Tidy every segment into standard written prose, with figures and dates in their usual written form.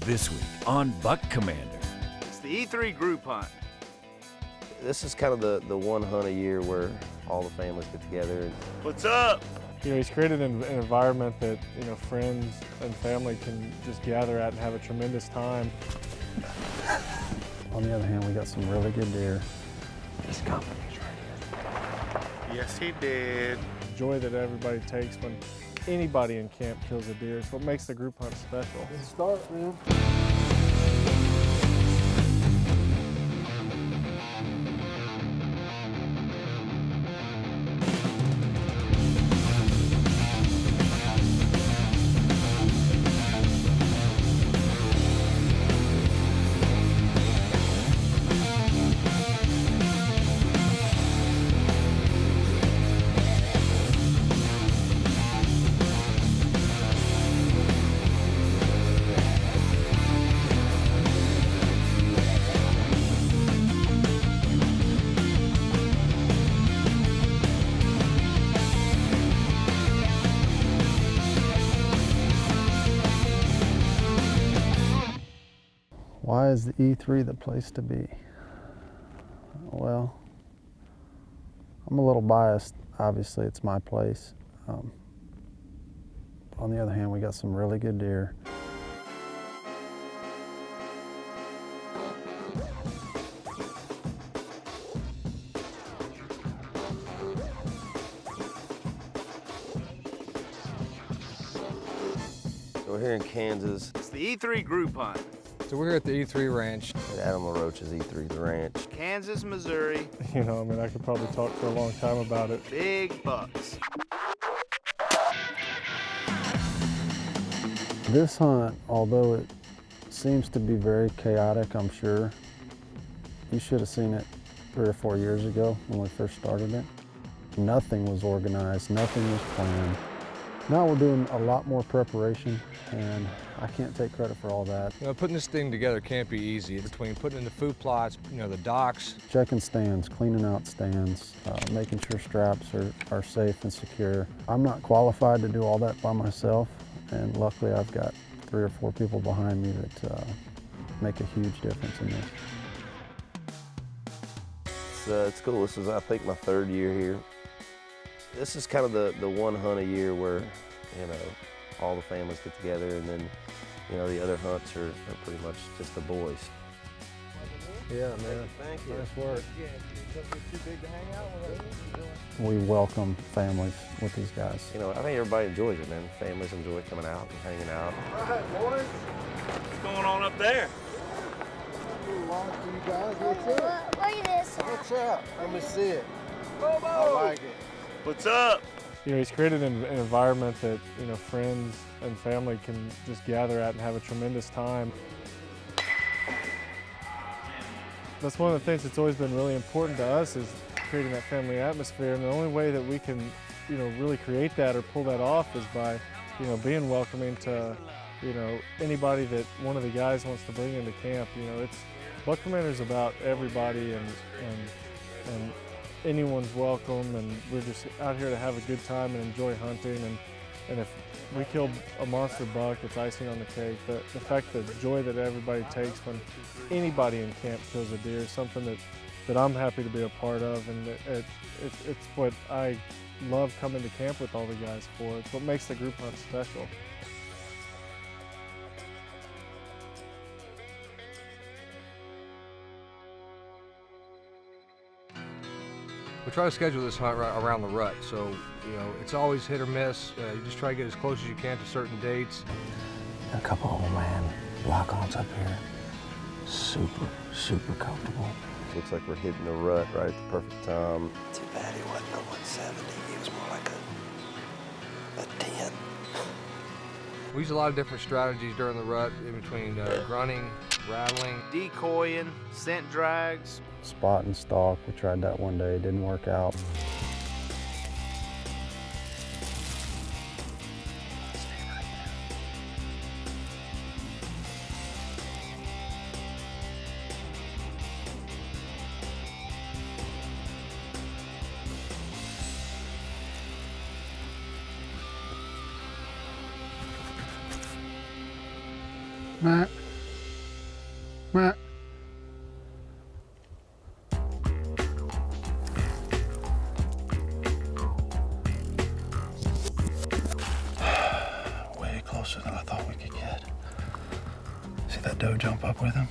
This week on Buck Commander. It's the E3 group hunt. This is kind of the one hunt a year where all the families get together. What's up? He's created an environment that, friends and family can just gather at and have a tremendous time. On the other hand, we got some really good deer. This company's right here. Yes, he did. The joy that everybody takes when anybody in camp kills a deer is what makes the group hunt special. Good start, man. Why is the E3 the place to be? Well, I'm a little biased. Obviously, it's my place. On the other hand, we got some really good deer. We're here in Kansas It's the E3 group hunt. So we're here at the E3 Ranch. at Adam LaRoche's E3 The Ranch. Kansas, Missouri. I could probably talk for a long time about it. Big bucks. This hunt, although it seems to be very chaotic, I'm sure, you should have seen it 3 or 4 years ago when we first started it. Nothing was organized, nothing was planned. Now we're doing a lot more preparation, and I can't take credit for all that. Putting this thing together can't be easy. Between putting in the food plots, the docks. Checking stands, cleaning out stands, making sure straps are safe and secure. I'm not qualified to do all that by myself, and luckily I've got 3 or 4 people behind me that make a huge difference in this. It's cool. This is, I think, my 3rd year here. This is kind of the one hunt a year where, all the families get together, and then, the other hunts are pretty much just the boys. Yeah, man. Thank you. Nice work. Too big to hang out with. We welcome families with these guys. I think everybody enjoys it, man. Families enjoy coming out and hanging out. All right, boys. What's going on up there? Look at this. What's up? Let me see it. Bobo! I like it. What's up? He's created an environment that, friends and family can just gather at and have a tremendous time. That's one of the things that's always been really important to us, is creating that family atmosphere. And the only way that we can, really create that or pull that off is by, being welcoming to, anybody that one of the guys wants to bring into camp. Buck Commander is about everybody, and anyone's welcome, and we're just out here to have a good time and enjoy hunting. And if we kill a monster buck, it's icing on the cake. The fact, the joy that everybody takes when anybody in camp kills a deer is something that I'm happy to be a part of, and it's what I love coming to camp with all the guys for. It's what makes the group hunt special. We try to schedule this hunt right around the rut, so it's always hit or miss. You just try to get as close as you can to certain dates. A couple old man lock-ons up here. Super, super comfortable. Looks like we're hitting the rut right at the perfect time. Too bad he wasn't a 170. He was more like a 10. We use a lot of different strategies during the rut, in between grunting, rattling. Decoying, scent drags. Spot and stalk, we tried that one day, didn't work out. Matt, See that doe jump up with him?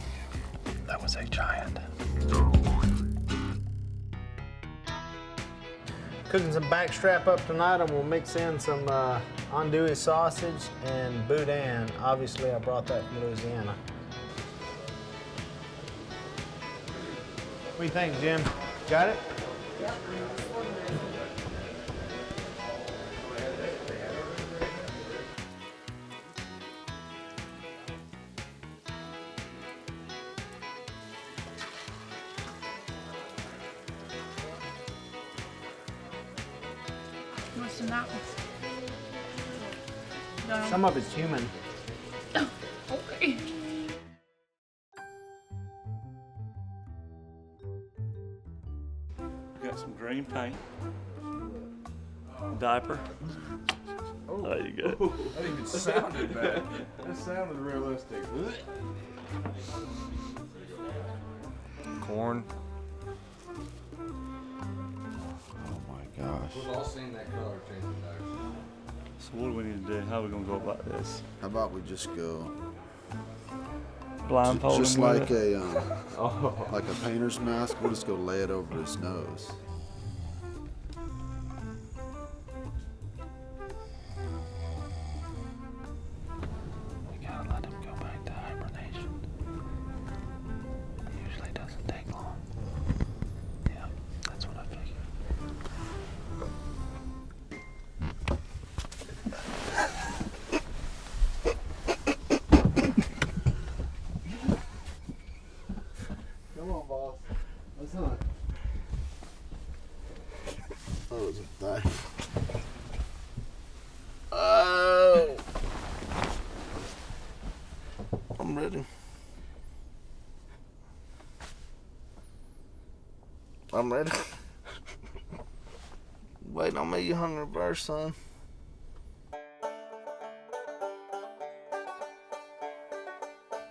That was a giant. Cooking some backstrap up tonight, and we'll mix in some andouille sausage and boudin. Obviously, I brought that from Louisiana. What do you think, Jim? Got it? Yep. What's in that one? No. Some of it's human. Okay. Got some green paint. Diaper. Oh. There you go. That even sounded bad. That sounded realistic. Corn. Oh my gosh. We've all seen that color changing diaper. So what do we need to do? How are we gonna go about this? How about we just go Blindfold just him with like it? like a painter's mask? We'll just go lay it over his nose. We gotta let him go back to hibernation. It usually doesn't take long. Yeah, that's what I figured. Come on, boss. Let's hunt. Oh, it's a thigh. Oh! I'm ready. I'm ready. Waiting on me, you hungry bird, son.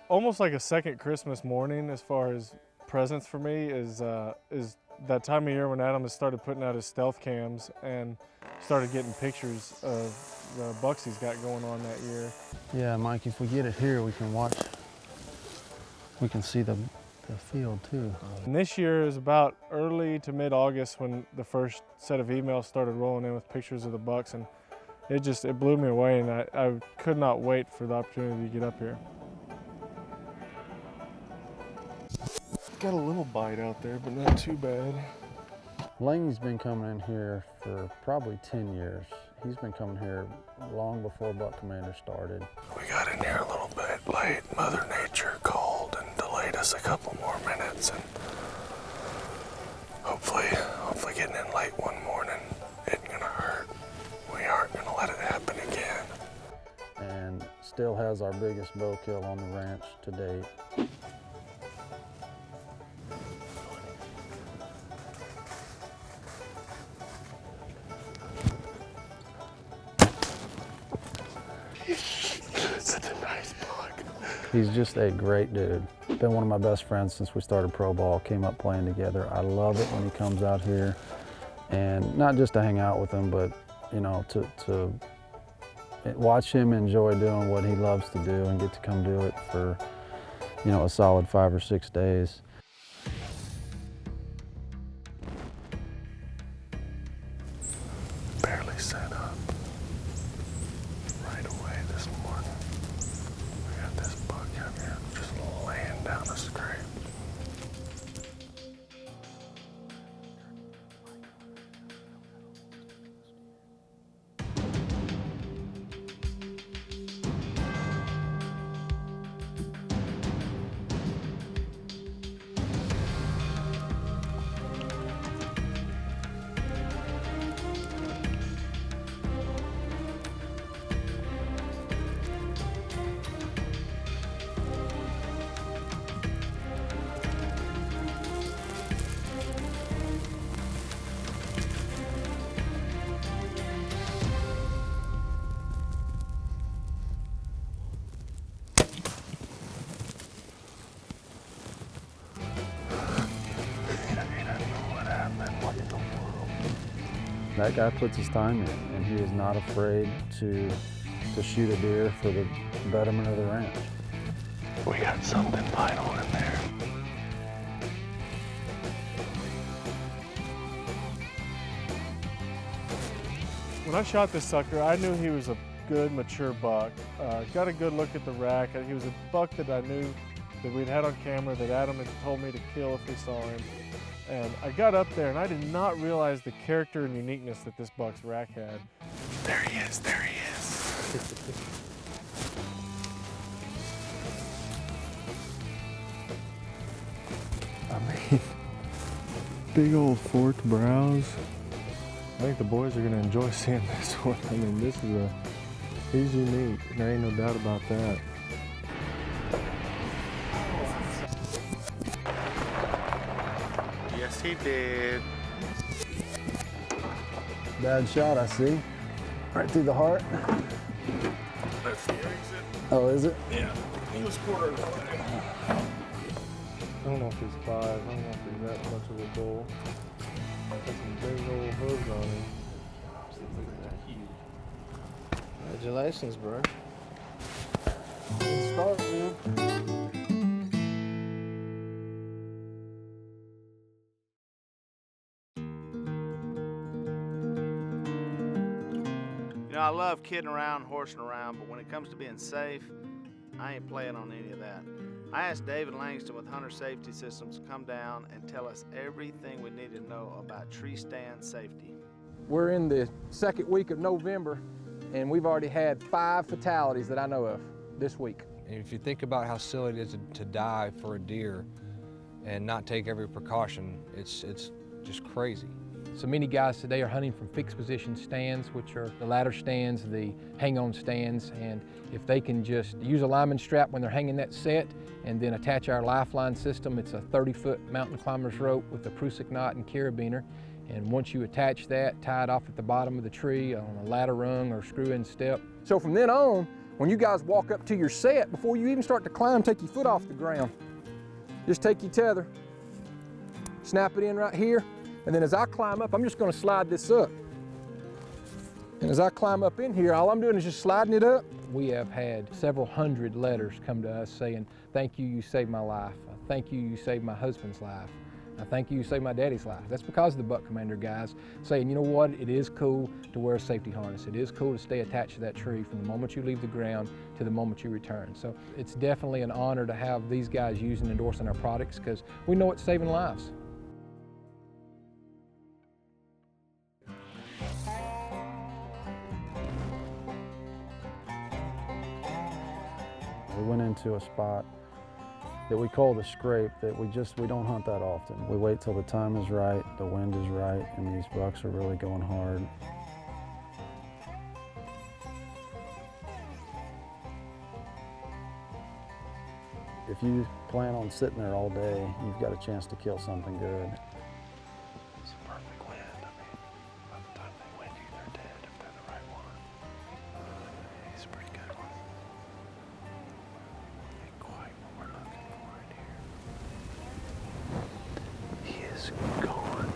Almost like a second Christmas morning as far as presents for me is that time of year when Adam has started putting out his stealth cams and started getting pictures of the bucks he's got going on that year. Yeah, Mike, if we get it here, we can see the field too. And this year is about early to mid-August when the first set of emails started rolling in with pictures of the bucks, and it blew me away, and I could not wait for the opportunity to get up here. Got a little bite out there, but not too bad. Laney's been coming in here for probably 10 years. He's been coming here long before Buck Commander started. We got in here a little bit late. Mother Nature called and delayed us a couple more minutes, and hopefully getting in late one morning isn't gonna hurt. We aren't gonna let it happen again. And still has our biggest bow kill on the ranch to date. Such a nice buck. He's just a great dude. Been one of my best friends since we started pro ball, came up playing together. I love it when he comes out here, and not just to hang out with him, but you know, to watch him enjoy doing what he loves to do and get to come do it for, you know, a solid 5 or 6 days. Barely set up. Right away this morning, we got this buck out here just laying down a scrape. That guy puts his time in, and he is not afraid to shoot a deer for the betterment of the ranch. We got something vital in there. When I shot this sucker, I knew he was a good, mature buck. Got a good look at the rack. He was a buck that I knew that we'd had on camera, that Adam had told me to kill if we saw him. And I got up there and I did not realize the character and uniqueness that this buck's rack had. There he is, there he is. I mean, big old forked brows. I think the boys are gonna enjoy seeing this one. I mean, he's unique. There ain't no doubt about that. Yes, he did. Bad shot, I see. Right through the heart. That's the exit. Oh, is it? Yeah, he was quarter of the way. I don't know if he's 5. I don't know if he's that much of a bull. Got some big old hooves on him. Congratulations, bro. Good start, man. You know, I love kidding around, horsing around, but when it comes to being safe, I ain't playing on any of that. I asked David Langston with Hunter Safety Systems to come down and tell us everything we need to know about tree stand safety. We're in the second week of November, and we've already had 5 fatalities that I know of this week. And if you think about how silly it is to die for a deer and not take every precaution, it's just crazy. So many guys today are hunting from fixed position stands, which are the ladder stands, the hang-on stands, and if they can just use a lineman strap when they're hanging that set and then attach our lifeline system, it's a 30-foot mountain climber's rope with a Prusik knot and carabiner. And once you attach that, tie it off at the bottom of the tree on a ladder rung or screw-in step. So from then on, when you guys walk up to your set, before you even start to climb, take your foot off the ground. Just take your tether, snap it in right here, and then as I climb up, I'm just gonna slide this up. And as I climb up in here, all I'm doing is just sliding it up. We have had several hundred letters come to us saying, thank you, you saved my life. Thank you, you saved my husband's life. Thank you, you saved my daddy's life. That's because of the Buck Commander guys saying, you know what, it is cool to wear a safety harness. It is cool to stay attached to that tree from the moment you leave the ground to the moment you return. So it's definitely an honor to have these guys using and endorsing our products because we know it's saving lives. We went into a spot that we call the scrape that we don't hunt that often. We wait till the time is right, the wind is right, and these bucks are really going hard. If you plan on sitting there all day, you've got a chance to kill something good. It's a perfect wind. I mean, by the time they wind you, they're dead if they're the right one. He's a pretty good one. Ain't quite what we're looking for in here. He is gone.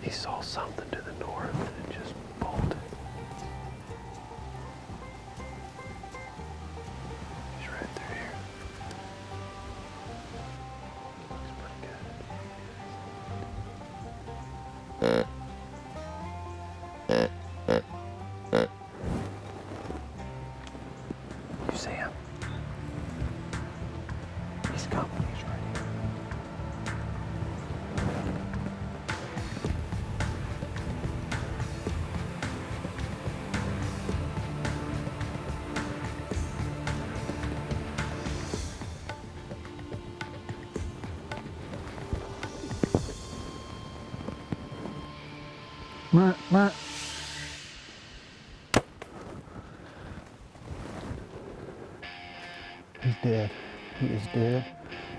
He saw something to the north and just bolted. He's right through here. Looks pretty good. You see him? He's coming. He's right here. Matt. He's dead. He is dead.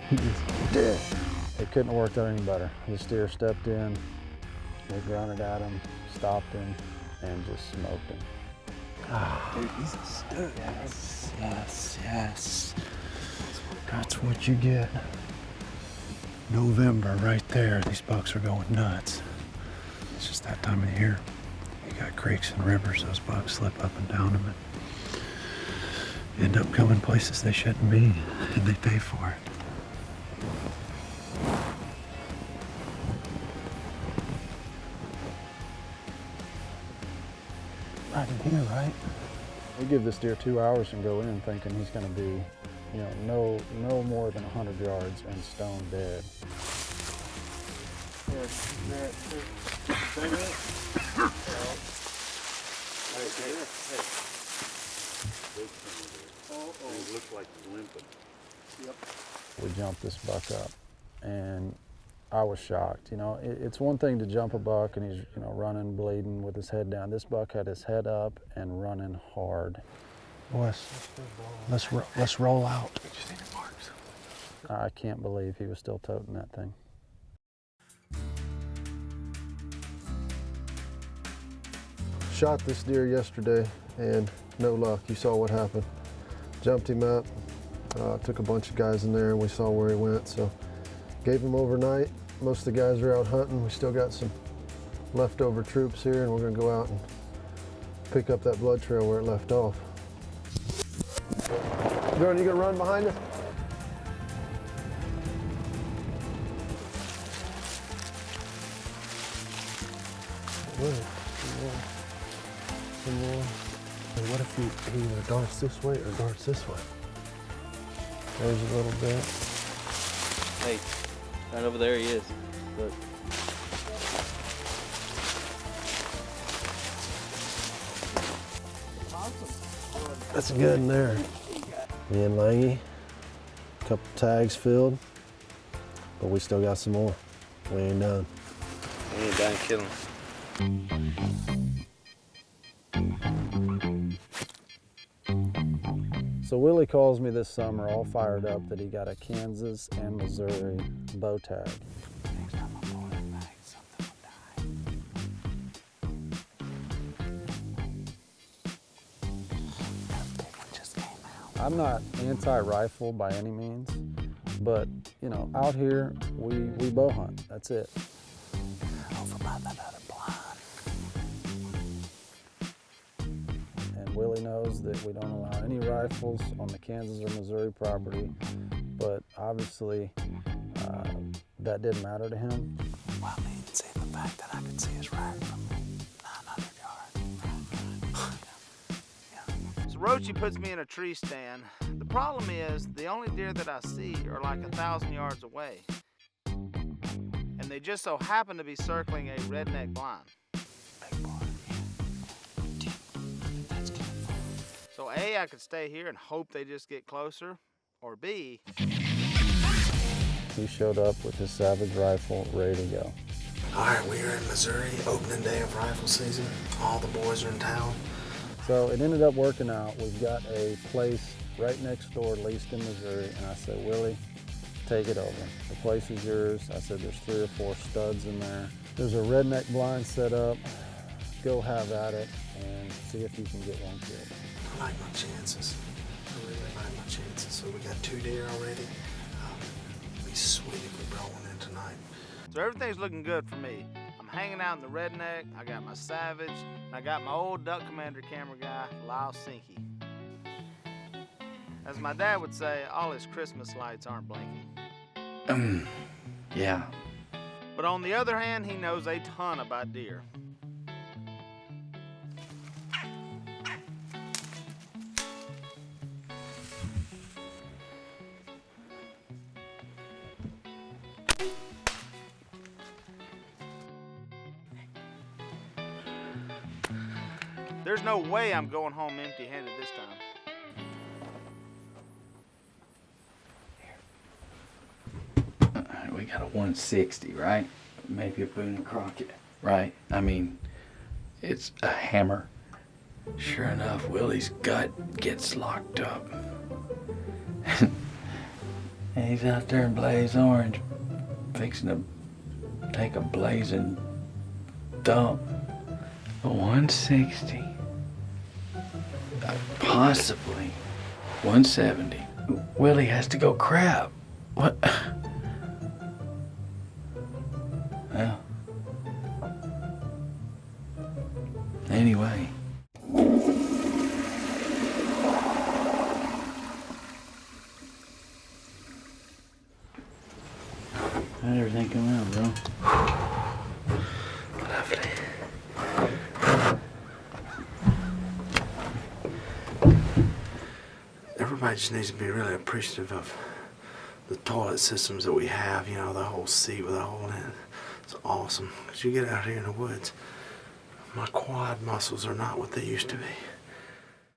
He is dead. It couldn't have worked out any better. The steer stepped in, they grunted at him, stopped him, and just smoked him. Ah, dude, he's a stud. Yes, yes, yes. That's what you get. November, right there. These bucks are going nuts. It's just that time of the year. You got creeks and rivers, those bucks slip up and down them. end up going places they shouldn't be, and they pay for it. Right in here, right? We give this deer 2 hours and go in thinking he's going to be, you know, no more than 100 yards and stone dead. Looks like he's limping. Yep. We jumped this buck up, and I was shocked. You know, it's one thing to jump a buck and he's, you know, running, bleeding with his head down. This buck had his head up and running hard. Boys, let's roll out. I can't believe he was still toting that thing. Shot this deer yesterday and no luck. You saw what happened. Jumped him up, took a bunch of guys in there and we saw where he went. So gave him overnight. Most of the guys are out hunting. We still got some leftover troops here and we're gonna go out and pick up that blood trail where it left off. Jordan, you gonna run behind us? Some more. And what if he either darts this way or darts this way? There's a little bit. Hey, right over there he is. Look. That's good in there. Me and Langy, a couple tags filled, but we still got some more. We ain't done. We ain't done killing. So Willie calls me this summer all fired up that he got a Kansas and Missouri bow tag. I'm not anti-rifle by any means, but you know, out here we bow hunt. That's it. Over by that other blind. And Willie knows that we don't allow any rifles on the Kansas or Missouri property, but obviously that didn't matter to him. Well, I mean, see the fact that I could see his rack from 900 yards. So Rochey puts me in a tree stand. The problem is the only deer that I see are like 1,000 yards away. And they just so happen to be circling a redneck blind. So A, I could stay here and hope they just get closer, or B, He showed up with his Savage rifle ready to go. All right, we are in Missouri, opening day of rifle season. All the boys are in town. So it ended up working out. We've got a place right next door leased in Missouri, and I said, Willie, take it over. The place is yours. I said, there's 3 or 4 studs in there. There's a redneck blind set up. Go have at it and see if you can get one killed. I like my chances. I really like my chances. So we got 2 deer already. It'd be sweet if we brought one in tonight. so everything's looking good for me. I'm hanging out in the redneck, I got my Savage, and I got my old Duck Commander camera guy, Lyle Sinky. As my dad would say, all his Christmas lights aren't blinking. Yeah. But on the other hand, he knows a ton about deer. There's no way I'm going home empty-handed this time. We got a 160, right? Maybe a Boone and Crockett, right? I mean, it's a hammer. Sure enough, Willie's gut gets locked up. And he's out there in blaze orange, fixing to take a blazing dump. A 160. Possibly 170. Willie has to go crab. What? Well, anyway. everybody just needs to be really appreciative of the toilet systems that we have, you know, the whole seat with a hole in it. It's awesome, because you get out here in the woods, my quad muscles are not what they used to be.